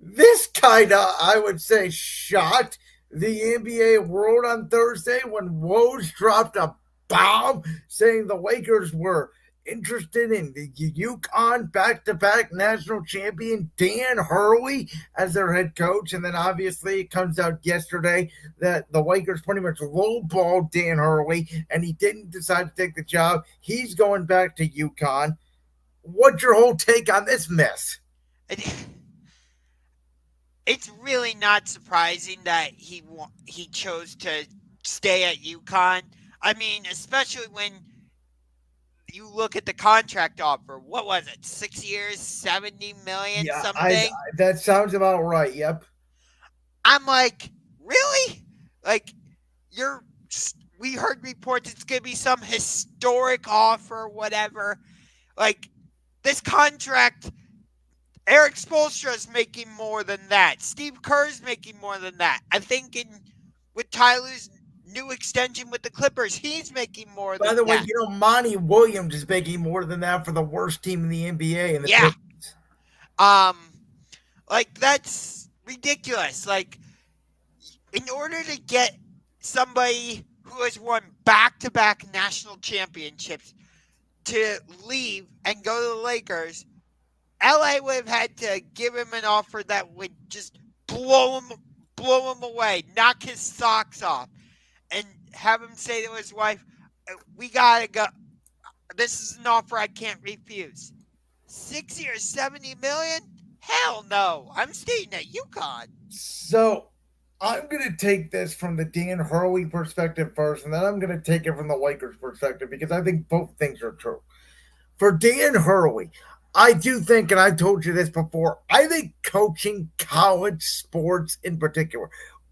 This kind of, I would say, shocked the NBA world on Thursday when Woj dropped a bomb saying the Lakers were interested in the Uconn back-to-back national champion Dan Hurley as their head coach. And then obviously it comes out yesterday that the Lakers pretty much lowballed Dan Hurley and he didn't decide to take the job. He's going back to Uconn. What's your whole take on this mess? It- It's really not surprising that he chose to stay at UConn. I mean, especially when you look at the contract offer. What was it? 6 years, 70 million Yeah, I something. that sounds about right. Yep. I'm like, really? Like, you're. We heard reports it's gonna be some historic offer, whatever. Like, this contract. Eric Spoelstra is making more than that. Steve Kerr's making more than that. I think with Tyler's new extension with the Clippers, he's making more By than the way, that. Monty Williams is making more than that for the worst team in the NBA in the Yeah. Pistons. Um, like that's ridiculous. Like in order to get somebody who has won back-to-back national championships to leave and go to the Lakers, LA would have had to give him an offer that would just blow him away, knock his socks off, and have him say to his wife, "We gotta go. This is an offer I can't refuse." 6 years, 70 million? Hell no! I'm staying at UConn. So I'm gonna take this from the Dan Hurley perspective first, and then I'm gonna take it from the Lakers perspective because I think both things are true. For Dan Hurley, I do think, and I've told you this before, I think coaching college sports in particular,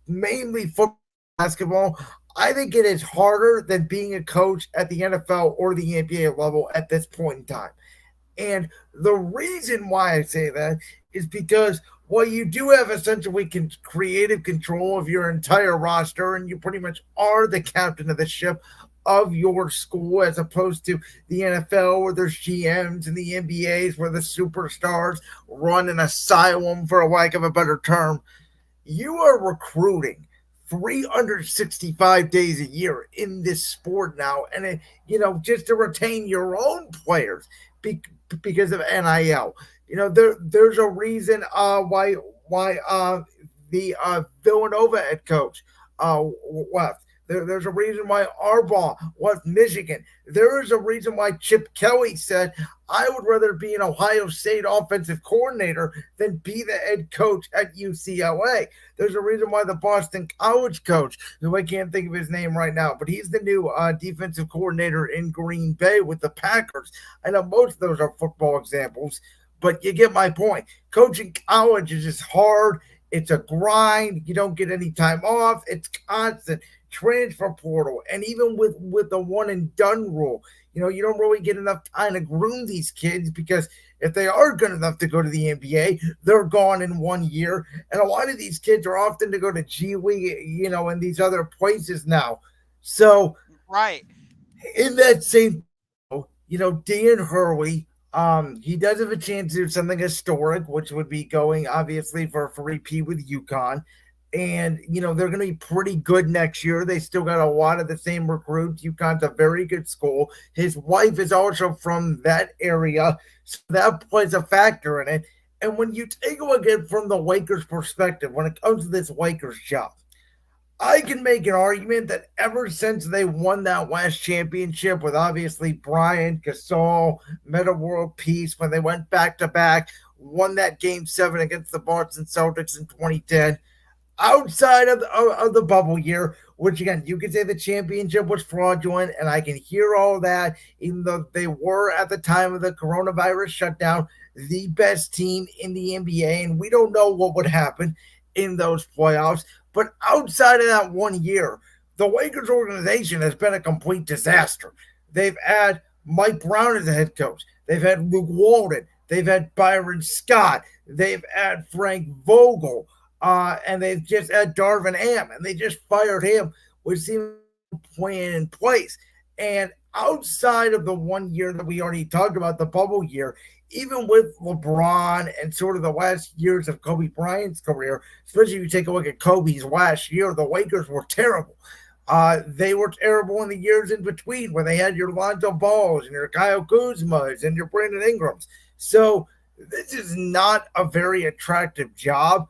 mainly football, basketball, I think it is harder than being a coach at the NFL or the NBA level at this point in time. And the reason why I say that is because while you do have essentially creative control of your entire roster and you pretty much are the captain of the ship of your school as opposed to the NFL where there's GMs and the NBAs where the superstars run an asylum for a lack of a better term, you are recruiting 365 days a year in this sport now. And, just to retain your own players because of NIL. There's a reason why the Villanova head coach left. There's a reason why Arbaugh left Michigan. There is a reason why Chip Kelly said, I would rather be an Ohio State offensive coordinator than be the head coach at UCLA. There's a reason why the Boston College coach, who I can't think of his name right now, but he's the new defensive coordinator in Green Bay with the Packers. I know most of those are football examples, but you get my point. Coaching college is just hard. It's a grind. You don't get any time off. It's constant transfer portal, and even with the one and done rule, you don't really get enough time to groom these kids because if they are good enough to go to the NBA, they're gone in 1 year, and a lot of these kids are often to go to G League, and these other places now. So Right. in that same, Dan Hurley, he does have a chance to do something historic, which would be going obviously for repeat with UConn. And, they're going to be pretty good next year. They still got a lot of the same recruits. UConn's a very good school. His wife is also from that area. So that plays a factor in it. And when you take a look at it from the Lakers' perspective, when it comes to this Lakers job, I can make an argument that ever since they won that last championship with obviously Bryant, Gasol, Meta World Peace, when they went back to back, won that game 7 against the Boston Celtics in 2010, outside of the bubble year, which again, you could say the championship was fraudulent, and I can hear all that, even though they were at the time of the coronavirus shutdown the best team in the NBA, and we don't know what would happen in those playoffs. But outside of that 1 year, the Lakers organization has been a complete disaster. They've had Mike Brown as a head coach. They've had Luke Walton. They've had Byron Scott. They've had Frank Vogel. And they've just had Darvin Ham, and they just fired him with seeming plan in place. And outside of the 1 year that we already talked about, the bubble year, even with LeBron and sort of the last years of Kobe Bryant's career, especially if you take a look at Kobe's last year, the Lakers were terrible. They were terrible in the years in between when they had your Lonzo Balls and your Kyle Kuzmas and your Brandon Ingrams. So this is not a very attractive job.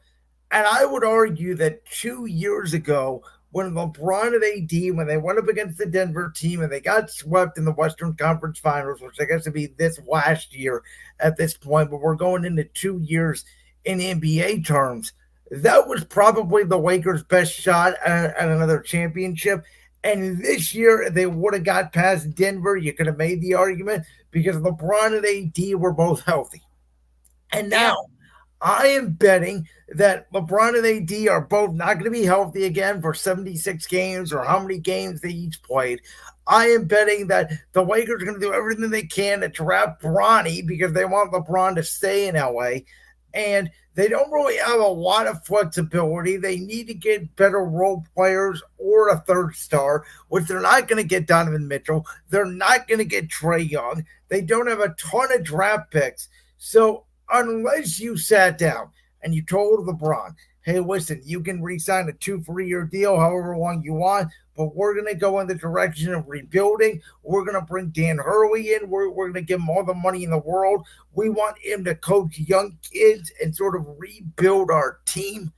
And I would argue that 2 years ago, when LeBron and AD, when they went up against the Denver team and they got swept in the Western Conference Finals, which I guess would be this last year at this point, but we're going into 2 years in NBA terms, that was probably the Lakers' best shot at another championship. And this year, they would have got past Denver. You could have made the argument because LeBron and AD were both healthy. And Yeah. now I am betting that LeBron and AD are both not going to be healthy again for 76 games or how many games they each played. I am betting that the Lakers are going to do everything they can to draft Bronny because they want LeBron to stay in LA. And they don't really have a lot of flexibility. They need to get better role players or a third star, which they're not going to get Donovan Mitchell. They're not going to get Trae Young. They don't have a ton of draft picks. So unless you sat down and you told LeBron, hey, listen, you can re-sign a 2 3 year deal however long you want, but we're going to go in the direction of rebuilding. We're going to bring Dan Hurley in. We're going to give him all the money in the world. We want him to coach young kids and sort of rebuild our team.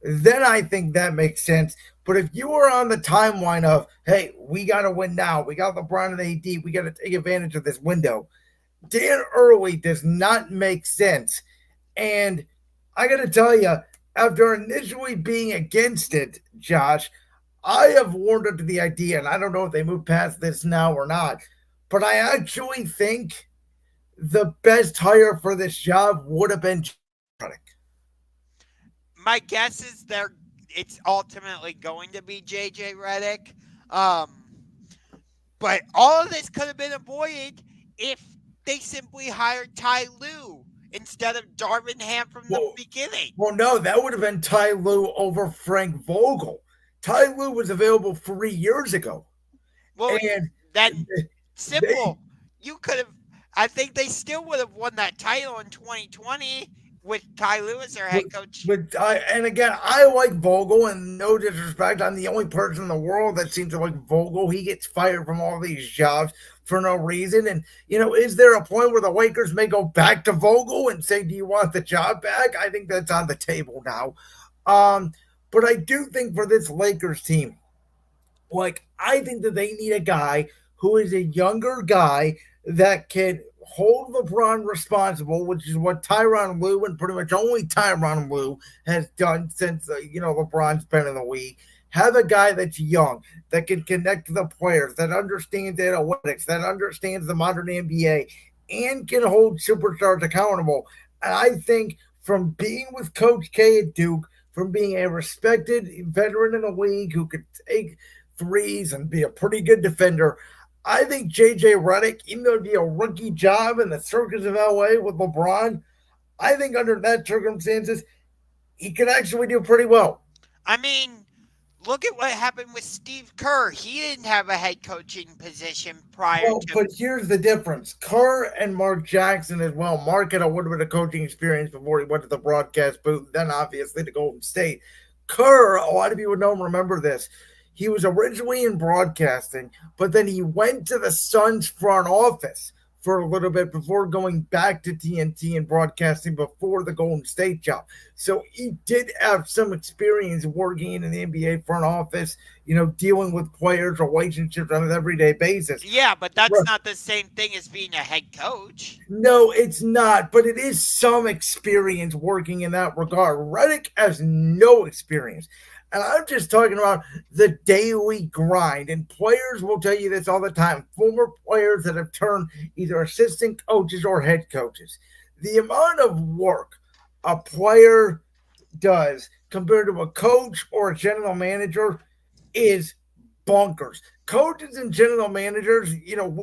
Then I think that makes sense. But if you were on the timeline of, hey, we got to win now, we got LeBron and AD, we got to take advantage of this window, Dan Early does not make sense. And I got to tell you, after initially being against it, Josh, I have warmed up to the idea, and I don't know if they move past this now or not, but I actually think the best hire for this job would have been Redick. My guess is it's ultimately going to be JJ Redick. Um, but all of this could have been avoided if they simply hired Ty Lue instead of Darvin Ham from the beginning. Well, no, that would have been Ty Lue over Frank Vogel. Ty Lue was available 3 years ago. Well, and then simple. You could have. I think they still would have won that title in 2020 with Ty Lue as their head coach. And again, I like Vogel, and no disrespect, I'm the only person in the world that seems to like Vogel. He gets fired from all these jobs for no reason. And, is there a point where the Lakers may go back to Vogel and say, do you want the job back? I think that's on the table now. But I do think for this Lakers team, I think that they need a guy who is a younger guy that can hold LeBron responsible, which is what Tyronn Lue and pretty much only Tyronn Lue has done since LeBron's been in the league. Have a guy that's young, that can connect to the players, that understands analytics, that understands the modern NBA, and can hold superstars accountable. And I think from being with Coach K at Duke, from being a respected veteran in the league who could take threes and be a pretty good defender, I think JJ Redick, even though it'd be a rookie job in the circus of LA with LeBron, I think under that circumstances, he could actually do pretty well. I mean, look at what happened with Steve Kerr. He didn't have a head coaching position prior to. But here's the difference. Kerr and Mark Jackson as well. Mark had a little bit of coaching experience before he went to the broadcast booth, then obviously to Golden State. Kerr, a lot of people don't remember this. He was originally in broadcasting, but then he went to the Suns front office for a little bit before going back to TNT and broadcasting before the Golden State job. So he did have some experience working in the NBA front office, dealing with players, relationships on an everyday basis. Yeah, but that's not the same thing as being a head coach. No, it's not, but it is some experience working in that regard. Redick has no experience. And I'm just talking about the daily grind. And players will tell you this all the time. Former players that have turned either assistant coaches or head coaches. The amount of work a player does compared to a coach or a general manager is bonkers. Coaches and general managers,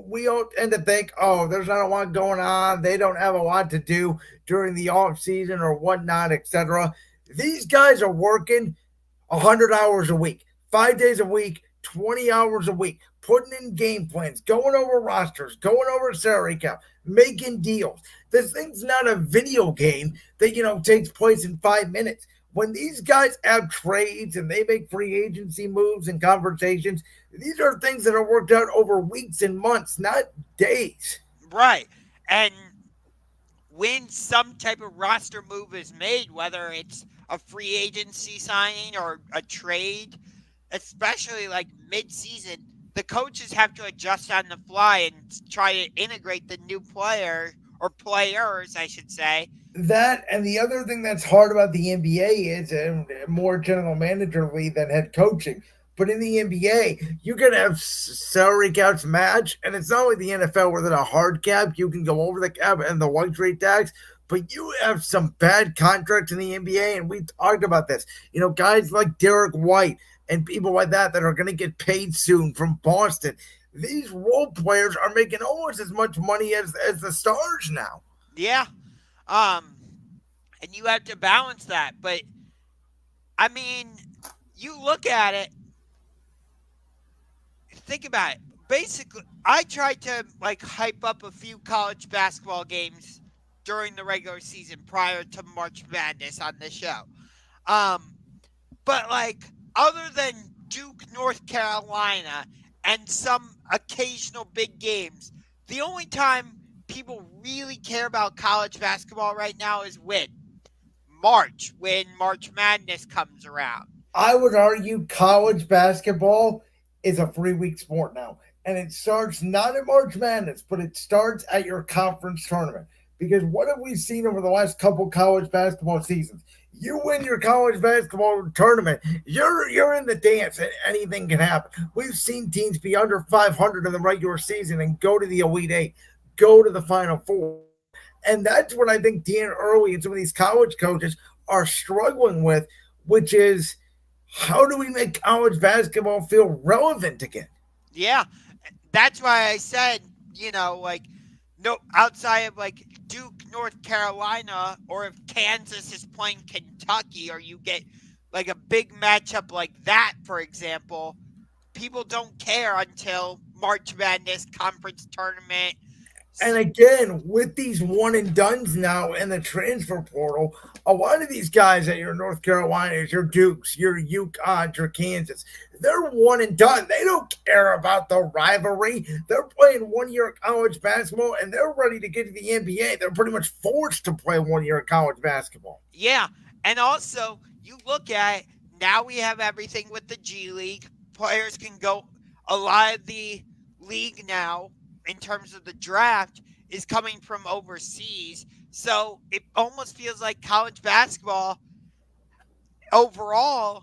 we all tend to think, oh, there's not a lot going on. They don't have a lot to do during the off season or whatnot, etc. These guys are working 100 hours a week, 5 days a week, 20 hours a week, putting in game plans, going over rosters, going over salary cap, making deals. This thing's not a video game that, takes place in 5 minutes. When these guys have trades and they make free agency moves and conversations, these are things that are worked out over weeks and months, not days. Right. And when some type of roster move is made, whether it's a free agency signing or a trade, especially like mid-season, the coaches have to adjust on the fly and try to integrate the new player or players, I should say. That and the other thing that's hard about the NBA is more general managerly than head coaching. But in the NBA, you can have salary caps match, and it's not like the NFL where there's a hard cap. You can go over the cap and the luxury tax, but you have some bad contracts in the NBA, and we talked about this. Guys like Derek White and people like that are going to get paid soon from Boston. These role players are making almost as much money as the stars now. Yeah. And you have to balance that. But I mean, you look at it, think about it. Basically, I tried to like hype up a few college basketball games during the regular season prior to March Madness on this show. Um, but like other than Duke, North Carolina, and some occasional big games, the only time people really care about college basketball right now is when March Madness comes around. I would argue college basketball is a 3 week sport now. And it starts not at March Madness, but it starts at your conference tournament. Because what have we seen over the last couple college basketball seasons? You win your college basketball tournament, you're in the dance, and anything can happen. We've seen teams be under 500 in the regular season and go to the Elite Eight, go to the Final Four. And that's what I think Dan Hurley and some of these college coaches are struggling with, which is how do we make college basketball feel relevant again? Yeah, that's why I said, like no outside of like Duke, North Carolina, or if Kansas is playing Kentucky, or you get like a big matchup like that, for example, people don't care until March Madness conference tournament. And again, with these one and dones now and the transfer portal, a lot of these guys at your North Carolinas, your Dukes, your Uconn, your Kansas, they're one and done. They don't care about the rivalry. They're playing 1 year college basketball and they're ready to get to the NBA. They're pretty much forced to play 1 year college basketball. Yeah, and also you look at it, now we have everything with the G League. Players can go. A lot of the league now, in terms of the draft, is coming from overseas. So it almost feels like college basketball overall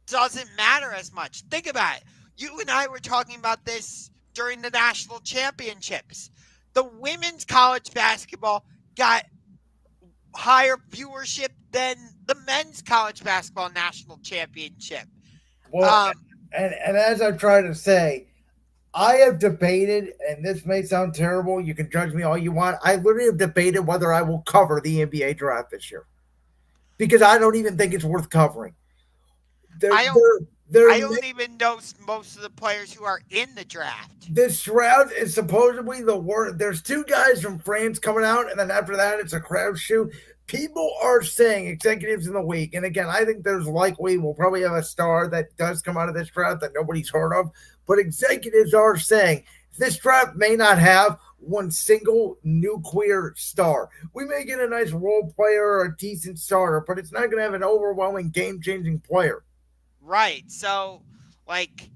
doesn't matter as much. Think about it. You and I were talking about this during the national championships. The women's college basketball got higher viewership than the men's college basketball national championship. Well, and as I try to say, I have debated, and this may sound terrible. You can judge me all you want. I literally have debated whether I will cover the NBA draft this year because I don't even think it's worth covering. I don't even know most of the players who are in the draft. This draft is supposedly the worst. There's two guys from France coming out, and then after that, it's a crapshoot. People are saying, executives in the league, and again, I think there's likely we'll probably have a star that does come out of this draft that nobody's heard of, but executives are saying this draft may not have one single nuclear star. We may get a nice role player or a decent starter, but it's not going to have an overwhelming game-changing player. Right. So, like,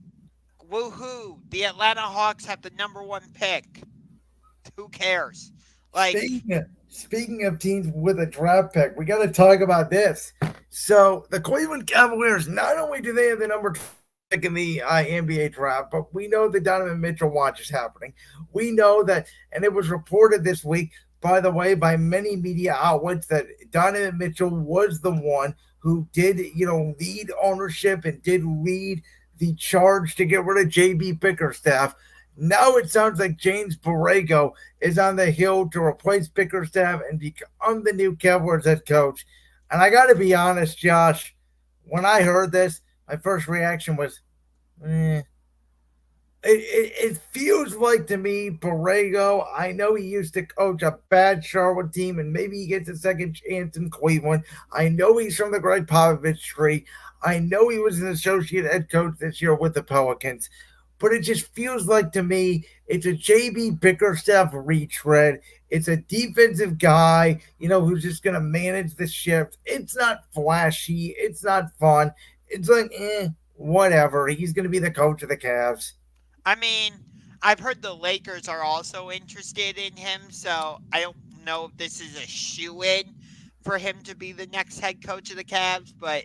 woohoo! The Atlanta Hawks have the number one pick. Who cares? Like, speaking of teams with a draft pick, we got to talk about this. So the Cleveland Cavaliers, not only do they have the number 2 pick in the NBA draft, but we know the Donovan Mitchell watch is happening. We know that, and it was reported this week, by the way, by many media outlets, that Donovan Mitchell was the one who did, lead ownership and did lead the charge to get rid of JB Bickerstaff. Now it sounds like James Borrego is on the hill to replace Bickerstaff and become the new Cavaliers head coach. And I got to be honest, Josh, when I heard this, my first reaction was, it feels like to me, Borrego. I know he used to coach a bad Charlotte team, and maybe he gets a second chance in Cleveland. I know he's from the Greg Popovich tree. I know he was an associate head coach this year with the Pelicans, but it just feels like to me it's a JB Bickerstaff retread. It's a defensive guy, who's just going to manage the shift. It's not flashy. It's not fun. It's like, whatever. He's going to be the coach of the Cavs. I mean, I've heard the Lakers are also interested in him, so I don't know if this is a shoe in for him to be the next head coach of the Cavs, but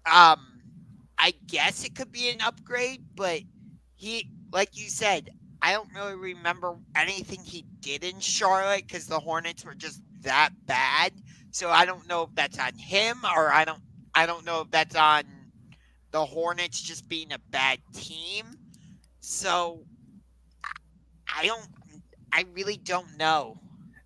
um I guess it could be an upgrade, but like you said, I don't really remember anything he did in Charlotte because the Hornets were just that bad. So I don't know if that's on him or I don't know if that's on the Hornets just being a bad team. So I don't I really don't know.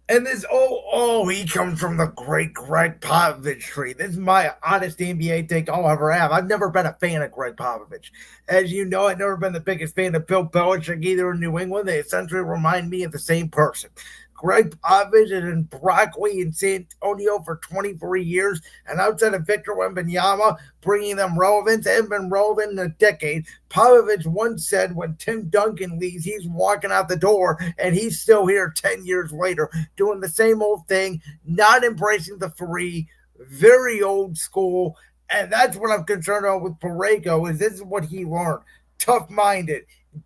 And this, he comes from the great Greg Popovich tree. This is my honest NBA take I'll ever have. I've never been a fan of Greg Popovich. As you know, I've never been the biggest fan of Bill Belichick either in New England. They essentially remind me of the same person. Greg Popovich is in Broccoli in San Antonio for 23 years, and outside of Victor Wembanyama bringing them relevance, they haven't been relevant in a decade. Popovich once said when Tim Duncan leaves, he's walking out the door, and he's still here 10 years later, doing the same old thing, not embracing the free, very old school. And that's what I'm concerned about with Borrego, is this is what he learned. Tough-minded,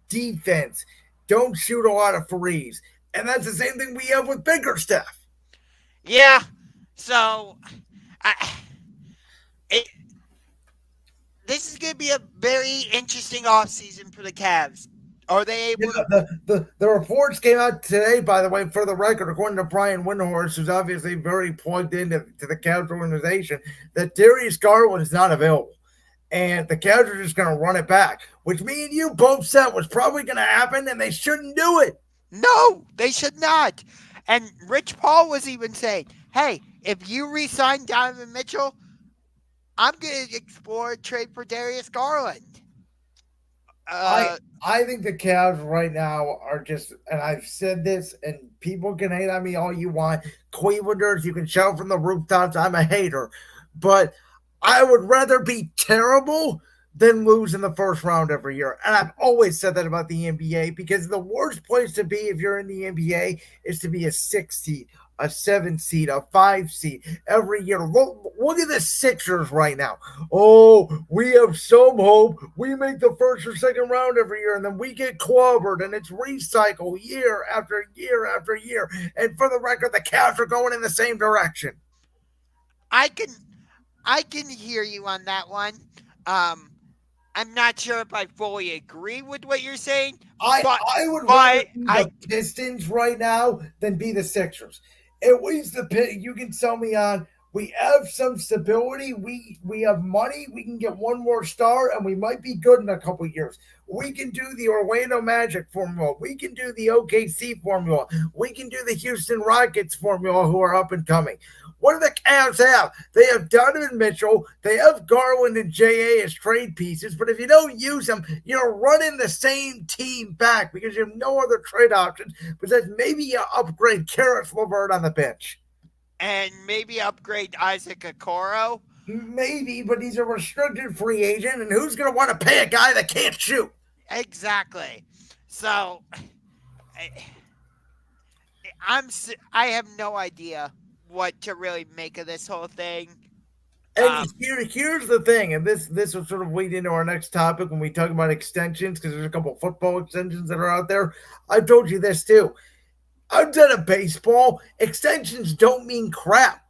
defense, don't shoot a lot of frees. And that's the same thing we have with Bickerstaff. Yeah. So I it, this is going to be a very interesting offseason for the Cavs. Are they Yeah, able to the reports came out today, by the way, for the record, according to Brian Windhorst, who's obviously very plugged into the Cavs organization, that Darius Garland is not available. And the Cavs are just going to run it back, which me and you both said was probably going to happen, and they shouldn't do it. No, they should not. And Rich Paul was even saying, hey, if you re-sign Donovan Mitchell, I'm going to explore a trade for Darius Garland. I Uh, I think the Cavs right now are just, and I've said this, and people can hate on me all you want. Clevelanders, you can shout from the rooftops, I'm a hater, but I would rather be terrible than lose in the first round every year. And I've always said that about the NBA because the worst place to be if you're in the NBA is to be a 6 seed, a 7 seed, a 5 seed every year. Look at the Sixers right now. Oh, we have some hope. We make the first or second round every year, and then we get clobbered, and it's recycle year after year after year. And for the record, the Cavs are going in the same direction. I can I can hear you on that one. Um, I'm not sure if I fully agree with what you're saying, I but I would rather but be I the Pistons right now than be the Sixers. At least the pit you can sell me on. We have some stability. We have money. We can get one more star, and we might be good in a couple of years. We can do the Orlando Magic formula. We can do the OKC formula. We can do the Houston Rockets formula, who are up and coming. What do the Cavs have? They have Donovan Mitchell. They have Garland and JA as trade pieces. But if you don't use them, you're running the same team back because you have no other trade options. Besides, maybe you upgrade Karis LeVert on the bench. and maybe upgrade Isaac Okoro. Maybe, but he's a restricted free agent, and who's going to want to pay a guy that can't shoot? Exactly. So I, I have no idea what to really make of this whole thing. And Um, here's the thing, and this will sort of lead into our next topic when we talk about extensions, because there's a couple football extensions that are out there. I've told you this too. Outside of baseball, extensions don't mean crap.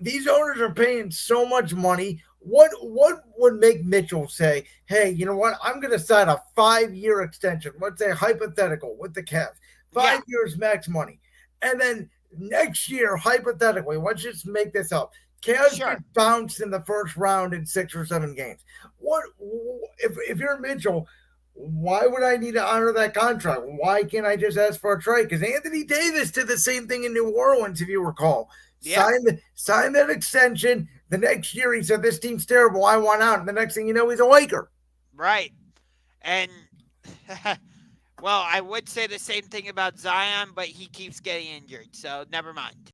These owners are paying so much money. What would make Mitchell say, "Hey, you know what? I'm going to sign a 5 year extension. Let's say hypothetical with the Cavs, yeah, 5 years max money, and then next year, hypothetically, let's just make this up. Cavs get sure. bounced in the first round in 6 or 7 games. What if you're Mitchell? Why would I need to honor that contract? Why can't I just ask for a trade? Because Anthony Davis did the same thing in New Orleans, if you recall. Yeah, Sign that extension. The next year, he said, "This team's terrible. I want out." And the next thing you know, he's a Laker. right. And Well, I would say the same thing about Zion, but he keeps getting injured, so never mind.